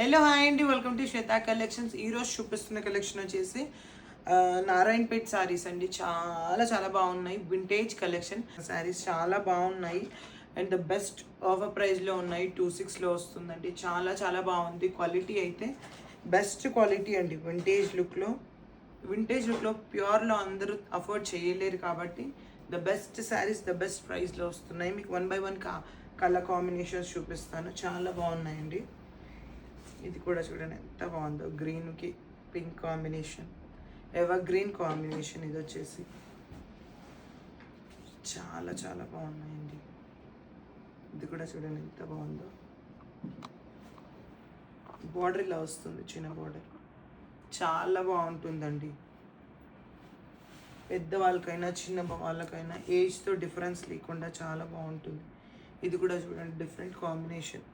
Hello hi అండి, welcome to Shweta collections. ఈరోజు చూపిస్తున్న కలెక్షన్ వచ్చేసి నారాయణపేట్ శారీస్ అండి. చాలా చాలా బాగున్నాయి. వింటేజ్ కలెక్షన్ శారీస్ చాలా బాగున్నాయి అండ్ ద బెస్ట్ ఆఫర్ ప్రైస్లో ఉన్నాయి. 26లో వస్తుందండి. చాలా చాలా బాగుంది. క్వాలిటీ అయితే బెస్ట్ క్వాలిటీ అండి. వింటేజ్ లుక్లో ప్యూర్లో అందరూ అఫోర్డ్ చేయలేరు కాబట్టి the best saris the best ప్రైస్లో వస్తున్నాయి. మీకు 1 by 1 కలర్ కాంబినేషన్స్ చూపిస్తాను. చాలా బాగున్నాయండి. ఇది కూడా చూడండి ఎంత బాగుందో, గ్రీన్కి pink combination, ever green combination. ఇది వచ్చేసి చాలా చాలా బాగున్నాయండి. ఇది కూడా చూడండి ఎంత బాగుందో. బార్డర్ ఇలా వస్తుంది, చిన్న బార్డర్. చాలా బాగుంటుందండి. పెద్ద వాళ్ళకైనా చిన్న వాళ్ళకైనా ఏజ్తో డిఫరెన్స్ లేకుండా చాలా బాగుంటుంది. ఇది కూడా చూడండి డిఫరెంట్ కాంబినేషన్,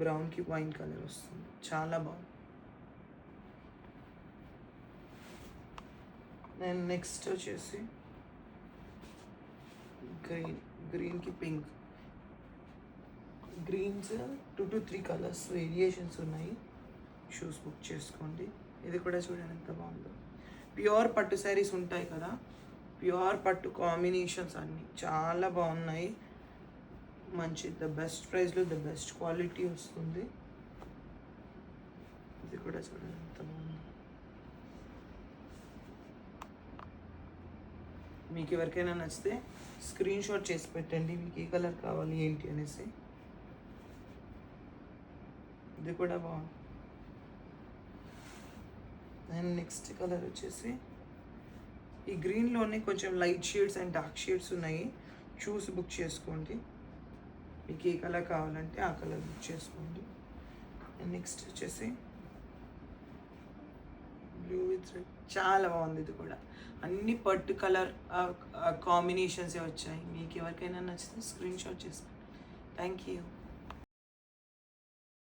బ్రౌన్కి వైన్ కలర్ వస్తుంది. చాలా బాగుంది. నేను నెక్స్ట్ వచ్చేసి గ్రీన్కి pink. Greens 2 to 3 colours variations ఉన్నాయి. షూస్ బుక్ చేసుకోండి. ఇది కూడా చూడండి ఎంత బాగుందో. ప్యూర్ పట్టు శారీస్ ఉంటాయి కదా, ప్యూర్ పట్టు కాంబినేషన్స్ అన్నీ చాలా బాగున్నాయి. మంచి ద బెస్ట్ ప్రైస్లో ద బెస్ట్ క్వాలిటీ వస్తుంది. ఇది కూడా చూడండి ఎంత బాగుంది. మీకు ఎవరికైనా నచ్చితే స్క్రీన్ షాట్ చేసి పెట్టండి, మీకు ఏ కలర్ కావాలి ఏంటి అనేసి. ఇది కూడా బాగుంది. అండ్ నెక్స్ట్ కలర్ వచ్చేసి ఈ గ్రీన్లోనే కొంచెం light shades and dark shades ఉన్నాయి. చూసి బుక్ చేసుకోండి. మీకు ఏ కలర్ కావాలంటే ఆ కలర్ బుక్ చేసుకోండి. అండ్ నెక్స్ట్ వచ్చేసి బ్లూ విత్ రెడ్. చాలా బాగుంది. ఇది కూడా అన్ని పట్టు కలర్ కాంబినేషన్సే వచ్చాయి. మీకు ఎవరికైనా నచ్చితే స్క్రీన్ షాట్ చేసుకోండి. Thank you.